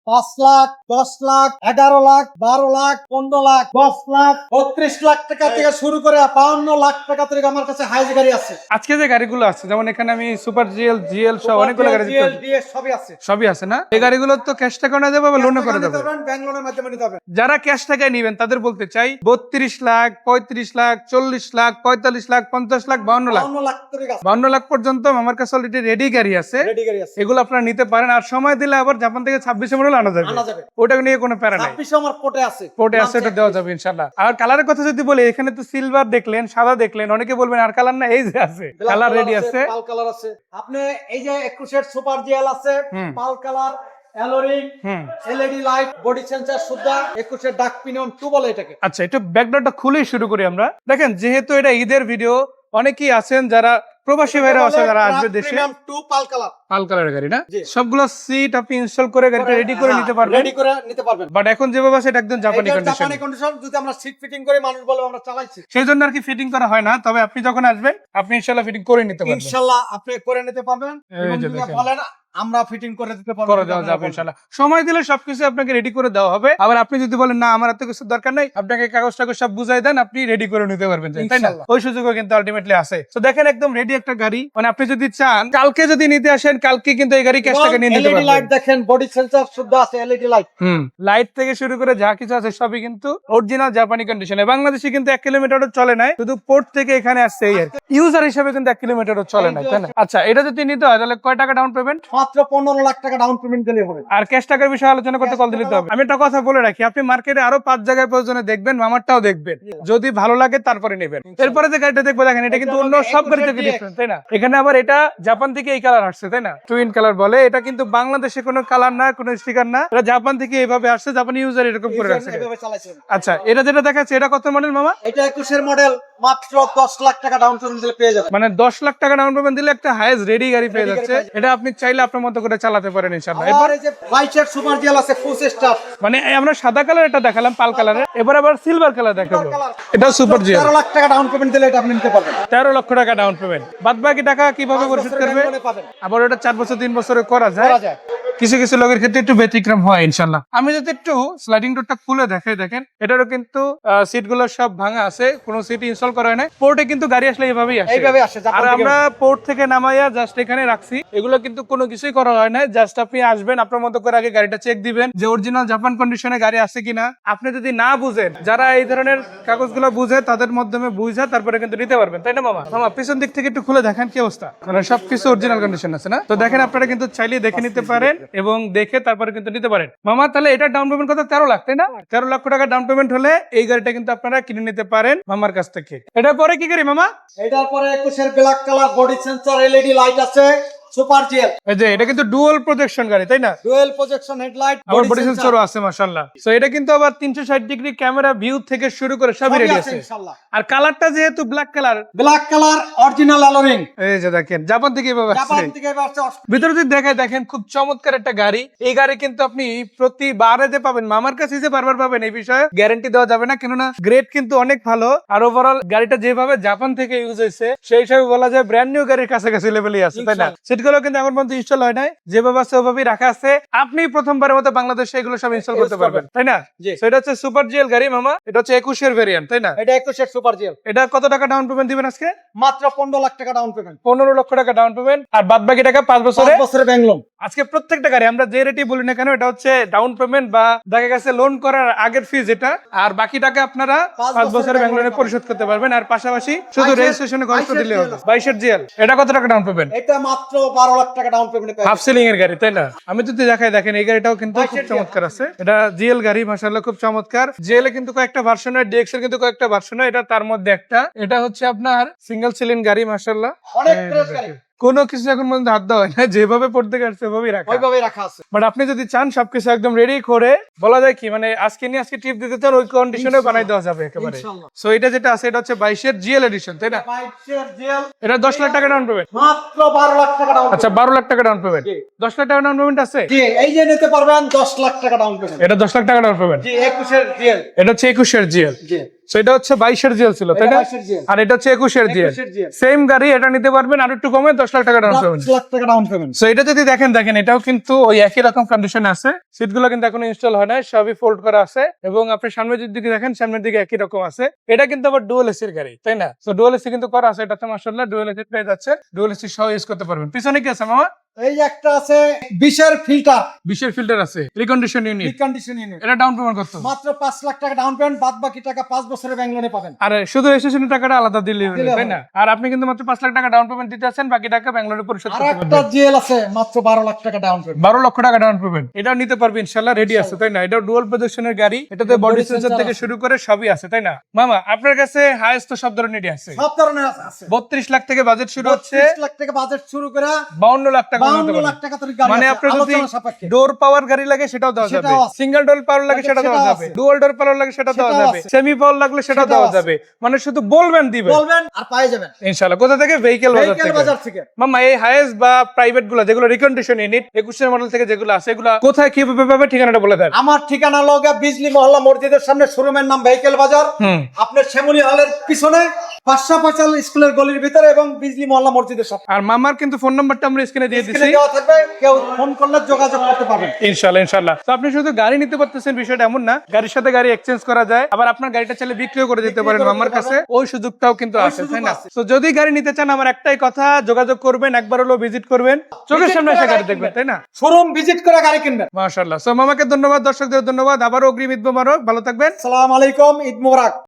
5 লাখ, 10 লাখ, 11 লাখ, 12 লাখ, 15 লাখ, 10 লাখ, 32 লাখ টাকা থেকে শুরু করে 52 লাখ টাকা থেকে আমার কাছে হাইজ গাড়ি আছে। আজকে যে গাড়িগুলো আছে, যেমন এখানে আমি সুপার জিএল, জিএল সহ অনেকগুলো গাড়ি দেখতে পাচ্ছি। GL, সবই আছে। সবই আছে না? এই গাড়িগুলো তো ক্যাশ টাকা না দেবে বা লোনে করে দেবে? ব্যাংক লোনের মাধ্যমে নিতে হবে। যারা ক্যাশ টাকায় নিবেন তাদের বলতে চাই 32 লাখ, 35 লাখ, 40 লাখ, 45 লাখ, 50 লাখ, 52 লাখ, 52 লাখ টাকা আছে। 52 লাখ পর্যন্ত আমার কাছে অলরেডি রেডি গাড়ি আছে। রেডি গাড়ি আছে। এগুলো আপনারা নিতে পারেন, আর সময় দিলে আবার জাপান থেকে 26 মডেল আনা যাবে। আনা যাবে। ওটা নিয়ে কোনো প্যারা নাই। 26 আমার কোটে আছে। পোর্টে আছে, এটা দেওয়া যাবে ইনশাআল্লাহ। আর কালারের কথা যদি বলি, এখানে তো সিলভার দেখলেন, সাদা দেখলেন, অনেকে বলবেন আর কালার না, এই যে আছে কালার রেডি আছে, পাল কালার আছে। আপনি এই যে 21 এর সুপার জিএল আছে, পাল কালার, অ্যালোরিং, এলইডি লাইট, বডি সেন্সর সুদ্ধা, 21 এর ডাক পিনিয়ন 2 বলে এটাকে। আচ্ছা, একটু ব্যাকডোরটা খুলেই শুরু করি আমরা। দেখেন, যেহেতু এটা ঈদের ভিডিও, অনেকেই আছেন যারা প্রবাসী ভাইরা আছে, যারা আসবে দেশে। প্রিমিয়াম 2 পাল কালার, পাল কালারের গাড়ি না? সবগুলো সিট আপনি ইনস্টল করে গাড়িটা রেডি করে নিতে পারবেন। রেডি করে নিতে পারবেন। বাট এখন যেভাবে আছে এটা একদম জাপানি এটা কন্ডিশন। জাপানি কন্ডিশন, যদি আমরা সিট ফিটিং করে মানুষ বলে আমরা চালাইছি, সেই জন্য আর কি ফিটিং করা হয় না। তবে আপনি যখন আসবেন আপনি ইনশাআল্লাহ ফিটিং করে নিতে পারবেন। ইনশাআল্লাহ আপনি করে নিতে পারবেন। এই এবং যে যদি দেখেন, বলেন আমরা ফিটিং করে দিতে পারবো, করে দেওয়া যাবে ইনশাআল্লাহ। সময় দিলে সবকিছু আপনাকে রেডি করে দেওয়া হবে। আবার আপনি যদি বলেন না আমার এত কিছু দরকার নাই, আপনাকে কাগজ টাগজ সব বুঝাই দেন, আপনি রেডি করে নিতে পারবেন, তাই না? ইনশাআল্লাহ। ওই সুযোগও কিন্তু আলটিমেটলি আছে। তো দেখেন, একদম রেডি একটা গাড়ি। মানে আপনি যদি চান কালকে যদি নিতে আসেন, কালকে কিন্তু এই গাড়ি ক্যাশ টাকা নিয়ে নিতে এলইডি লাইট পারবেন। দেখেন, বডি সেন্সর সুদ্ধা আছে, এলইডি লাইট। লাইট থেকে শুরু করে যা কিছু আছে সবই কিন্তু অরিজিনাল জাপানি কন্ডিশনে। বাংলাদেশে কিন্তু 1 কিলোমিটারও চলে নাই, শুধু পোর্ট থেকে এখানে আসছে এই আর কি। ইউজার হিসেবে কিন্তু 1 কিলোমিটারও চলে নাই, তাই না? আচ্ছা, এটা যদি নিতে হয় তাহলে কয় টাকা ডাউন পেমেন্ট? মাত্র 15 লাখ টাকা ডাউন পেমেন্ট দিলে হবে। আর ক্যাশ টাকার বিষয়ে আলোচনা করতে কল দিতে হবে। আমি একটা কথা বলে রাখি, আপনি মার্কেটে আরো 5 জায়গায় প্রয়োজনে দেখবেন, মামারটাও দেখবেন, যদি ভালো লাগে তারপরে নেবেন। এরপরে যে গাড়িটা দেখবো, দেখেন এটা কিন্তু অন্য সব গাড়ি থেকে ডিফারেন্ট, তাই না? এখানে আবার এটা জাপান থেকে এই কালার আসছে, তাই না? টুইন কালার বলে। এটা কিন্তু বাংলাদেশে কোনো কালার না, কোনো স্টিকার না, এটা জাপান থেকে এইভাবে আসছে, জাপানি ইউজার এরকম করে রাখছে। এভাবে চালাইছেন। আচ্ছা, এটা যেটা দেখাচ্ছে এটা কত মডেল মামা? এটা 21 এর মডেল, মাত্র 10 লাখ টাকা ডাউন পেমেন্ট দিলে পেয়ে যাবেন। মানে 10 লাখ টাকা ডাউন পেমেন্ট দিলে একটা হাইয়েস্ট রেডি গাড়ি পেয়ে যাচ্ছে। এটা আপনি চাইলে আপনার মতো করে চালাতে পারেন ইনশাআল্লাহ। আর এই যে 22 এর সুপার জিএল আছে, ফুল স্টার। মানে আমরা সাদা কালার এটা দেখালাম, পাল কালারের, এবার আবার সিলভার কালার দেখাবো। এটা সুপার জিএল। 13 লাখ টাকা ডাউন পেমেন্ট দিলে এটা আপনি নিতে পারবেন। 13 লক্ষ টাকা ডাউন পেমেন্ট, বাদ বাকি টাকা কিভাবে পরিশোধ করবে? পাবেন। আবার ওটা 4 বছর 3 বছরে করা যায়। করা যায়। কিছু কিছু লোকের ক্ষেত্রে একটু ব্যতিক্রম হয় ইনশাআল্লাহ। আমি যদি একটু স্লাইডিং ডোরটা খুলে দেখাই, দেখেন এটারও কিন্তু সিট গুলো সব ভাঙা আছে, কোনো সিট ইনস্টল করা হয় না। পোর্টে কিন্তু গাড়ি আসলে এইভাবেই আসে, এইভাবে আসে, জাপান আর থেকে আমরা পোর্ট থেকে নামাইয়া জাস্ট এখানে রাখছি। এগুলো কিন্তু কোনো কিছুই করা হয় না, জাস্ট আপনি আসবেন, আপনার মতো করে আগে গাড়িটা চেক দিবেন যে অরিজিনাল জাপান কন্ডিশনে গাড়ি আছে কিনা। আপনি যদি না বুঝেন, যারা এই ধরনের কাগজগুলো বুঝে তাদের মাধ্যমে বুঝা তারপরে কিন্তু নিতে পারবেন, তাই না মামা? মামা পিছন দিক থেকে একটু খুলে দেখেন কি অবস্থা, মানে সবকিছু অরিজিনাল কন্ডিশন আছে না? তো দেখেন, আপনারা কিন্তু চাইলে দেখে নিতে পারেন এবং দেখে তারপরে কিন্তু নিতে পারেন। মামা তাহলে এটা ডাউন পেমেন্ট কত? 13 লাখ, তাই না? 13 লক্ষ টাকা ডাউন পেমেন্ট হলে এই গাড়িটা কিন্তু আপনারা কিনে নিতে পারেন মামার কাছ থেকে। এটার পরে কি গাড়ি মামা? এটার পরে 21 এর black colour, body sensor, LED light আছে, সুপার জিএল। এই যে এটা কিন্তু ডুয়াল প্রজেকশন গাড়ি, তাই না? ডুয়াল প্রজেকশন হেডলাইট, আবার বডি সেন্সরও আছে মাশাআল্লাহ। সো এটা কিন্তু আবার 360 ডিগ্রি ক্যামেরা ভিউ থেকে শুরু করে সবই রেডি আছে ইনশাআল্লাহ। আর কালারটা যেহেতু black colour, black colour, original অ্যালোরিং। এই যে দেখেন জাপান থেকে এভাবে জাপান আসছে। থেকে আসছে। ভিতরে যদি দেখায়, দেখেন খুব চমৎকার একটা গাড়ি। এই গাড়ি কিন্তু আপনি প্রতিবারে যে পাবেন, মামার কাছে যে বারবার পাবেন এই বিষয়ে গ্যারান্টি দেওয়া যাবে না, কেননা গ্রেড কিন্তু অনেক ভালো। আর ওভারঅল গাড়িটা যেভাবে জাপান থেকে ইউজ হয়েছে সেই হিসাবে বলা যায় ব্র্যান্ড নিউ গাড়ির কাছাকাছি লেভেলই আছে, তাই না? সিটগুলো কিন্তু এখন পর্যন্ত ইনস্টল হয় নাই, যেভাবে আছে ওভাবেই রাখা আছে। আপনি প্রথমবারের মতো বাংলাদেশে এগুলো সব ইনস্টল করতে পারবেন, তাই না? So এটা হচ্ছে সুপার জিএল গাড়ি মামা। এটা হচ্ছে 21 এর ভেরিয়েন্ট, তাই না? এটা 21 এর সুপার জিএল। এটা কত টাকা ডাউন পেমেন্ট দিবেন আজকে? মাত্র 15 লাখ টাকা ডাউন পেমেন্ট। 15 লক্ষ টাকা ডাউন পেমেন্ট, আর বাদ বাকি টাকা 5 বছরে। 5 বছরের ব্যাংক লোন। আজকে প্রত্যেকটা গাড়ি আমরা যে রেটই বলি না কেন, এটা হচ্ছে ডাউন পেমেন্ট বা দেখা গেছে লোন করার আগের ফি যেটা, আর বাকি টাকা আপনারা 5 বছরের ব্যাংক লোনে পরিশোধ করতে পারবেন। আর পাশাপাশি শুধু রেজিস্ট্রেশনে খরচ দিলে হবে। 22 এর জিএল, এটা কত টাকা ডাউন পেমেন্ট? এটা মাত্র 12 লাখ টাকা ডাউন পেমেন্ট। হাফ সিলিং এর গাড়ি, তাই না? আমি যদি দেখাই, দেখেন এই গাড়িটাও কিন্তু খুব চমৎকার আছে। এটা জিএল গাড়ি, মাশাআল্লাহ খুব চমৎকার। জিএল এ কিন্তু কয়েকটা ভার্সন হয়, ডিএক্স এর কিন্তু কয়েকটা ভার্সন হয়, এটা তার মধ্যে একটা। এটা হচ্ছে আপনার সিঙ্গেল সিলিং গাড়ি, মাশাআল্লাহ অনেক ফ্রেশ গাড়ি। কোনো কিছু এখন পর্যন্ত হাত দেওয়া হয় না, যেভাবে পড়তে গেছে সেভাবেই রাখা। ওইভাবেই রাখা আছে। বাট আপনি যদি চান সবকিছু একদম রেডি করে, বলা যায় কি মানে আজকে নিয়ে আজকে টিপ দিতে চান, ওই কন্ডিশনে বানাই দেওয়া যাবে একেবারে। ইনশাআল্লাহ। সো এটা যেটা আছে এটা হচ্ছে 22 এর জিএল এডিশন, তাই না? 22 এর জিএল। এটা 10 লাখ টাকা ডাউন পেমেন্ট। মাত্র 12 লাখ টাকা ডাউন। আচ্ছা, 12 লাখ টাকা ডাউন পেমেন্ট। জি। 10 লাখ টাকা ডাউন পেমেন্ট আছে। জি, এই যে নিতে পারবেন 10 লাখ টাকা ডাউন পেমেন্ট। এটা 10 লাখ টাকা ডাউন পেমেন্ট। জি, 21 এর জিএল। এটা হচ্ছে 21 এর জিএল। জি। সো এটা হচ্ছে 22-এর জিএল ছিল তাই না? 22-এর GL আর এটা হচ্ছে 21-এর জিএল। 21-এর GL সেম গাড়ি, এটা নিতে পারবেন আর একটু কমে 10 লাখ টাকা ডাউন পেমেন্ট। 10 লাখ টাকা ডাউন পেমেন্ট। সো এটা যদি দেখেন এটাও কিন্তু ওই একই রকম কন্ডিশনে আছে। সিটগুলো কিন্তু এখনো ইনস্টল হয় না, সবই ফোল্ড করা আছে এবং আপনি সামনের দিকে দেখেন, সামনের দিকে একই রকম আছে। এটা কিন্তু আবার ডুয়াল এসির গাড়ি তাই না? সো ডুয়াল এসি কিন্তু করা আছে, এটা তো মাশাআল্লাহ ডুয়াল এসি পেয়ে যাচ্ছে, ডুয়াল এসি সহ ইউজ করতে পারবেন। পিছনে কি আছে মামা? এই যে একটা আছে 20-এর ফিল্টার, 20-এর ফিল্টার আছে, রিকন্ডিশন ইউনিট। রিকন্ডিশন ইউনিট, এটা ডাউন পেমেন্ট কত? মাত্র 5 লাখ টাকা ডাউন পেমেন্ট, বাদ বাকি টাকা 5 বছরের ব্যাংক লোনে পাবেন। আরে শুধু রেজিস্ট্রেশনের টাকাটা আলাদা দিলে হবে দিলে তাই হবে। না? আর আপনি কিন্তু মাত্র 5 লাখ টাকা ডাউন পেমেন্ট দিতে আছেন, বাকি টাকা ব্যাংলোরে পরিশোধ আর করতে একটা পারবেন। জিএল আছে মাত্র 12 লাখ টাকা ডাউন পেমেন্ট। 12 লক্ষ টাকা ডাউন পেমেন্ট, এটাও নিতে পারবে ইনশাআল্লাহ, রেডি আছে তাই না? এটা ডুয়াল পজিশনের গাড়ি, এটাতে বডি সেন্সর থেকে শুরু করে সবই আছে তাই না? মামা আপনার কাছে হাইয়েস্ট তো সব ধরনেরই আছে, সব ধরনের আছে। 32 লাখ থেকে বাজেট শুরু হচ্ছে, 32 লাখ টাকা বাজেট শুরু করে 52 লাখ টাকা পর্যন্ত 52 পাবেন। লাখ টাকা তৈরি গাড়ি মানে আছে, আপনার যদি আলোচনা সাপেক্ষে। ডোর পাওয়ার গাড়ি লাগে সেটাও দেওয়া যাবে, সেটাও আছে। সিঙ্গেল ডোর পাওয়ার লাগে সেটা দেওয়া সেটাও যাবে, আছে। ডুয়াল ডোর পাওয়ার লাগে সেটা দেওয়া সেটাও যাবে, আছে। সেমি পাওয়ার লাগলে সেটা সেটাও দেওয়া আছে। যাবে। মানে শুধু বলবেন দিবেন বলবেন আর পেয়ে যাবেন ইনশাআল্লাহ। কোথা থেকে? ভেহিকেল ভেহিকেল বাজার বাজার থেকে। থেকে। মামা এই হাইয়েস্ট বা প্রাইভেট গুলো যেগুলো রিকন্ডিশন ইউনিট 21-এর মডেল থেকে যেগুলো আছে, এগুলো কোথায় কিভাবে পাবে ঠিকানাটা বলে দেন। আমার ঠিকানা লগা বিজলি মহল্লা মসজিদের সামনে, শোরুমের নাম ভেহিকেল বাজার। আপনার শ্যামলী হলের পিছনে, পাঁচশা পাঁচাল স্কুলের গলির ভিতরে এবং বিজলি মহল্লা মসজিদের সামনে। আর মামার কিন্তু ফোন নাম্বারটা আমরা স্ক্রিনে দিয়ে দিচ্ছি, স্ক্রিনে দেওয়া থাকবে, কেউ ফোন করলে যোগাযোগ করতে পারবেন ইনশাআল্লাহ। তো আপনি শুধু গাড়ি নিতে পারতেছেন বিষয়টা এমন না, গাড়ির সাথে গাড়ি এক্সচেঞ্জ করা যায়, আবার আপনার গাড়িটা চাইলে বিক্রিও করে দিতে পারেন মামার কাছে, ওই সুযোগটাও কিন্তু আছে তাই না? তো যদি গাড়ি নিতে চান, আমার একটাই কথা, যোগাযোগ করবেন, একবার হলো ভিজিট করবেন, চোখের সামনে এসে গাড়ি দেখবেন তাই না? শোরুম ভিজিট করে গাড়ি কিনবেন। মাশাআল্লাহ। সো মামাকে ধন্যবাদ, দর্শকদের ধন্যবাদ, আবারও অগ্রিম ঈদ মোবারক, ভালো থাকবেন। আসসালামু আলাইকুম, ঈদ মোবারক।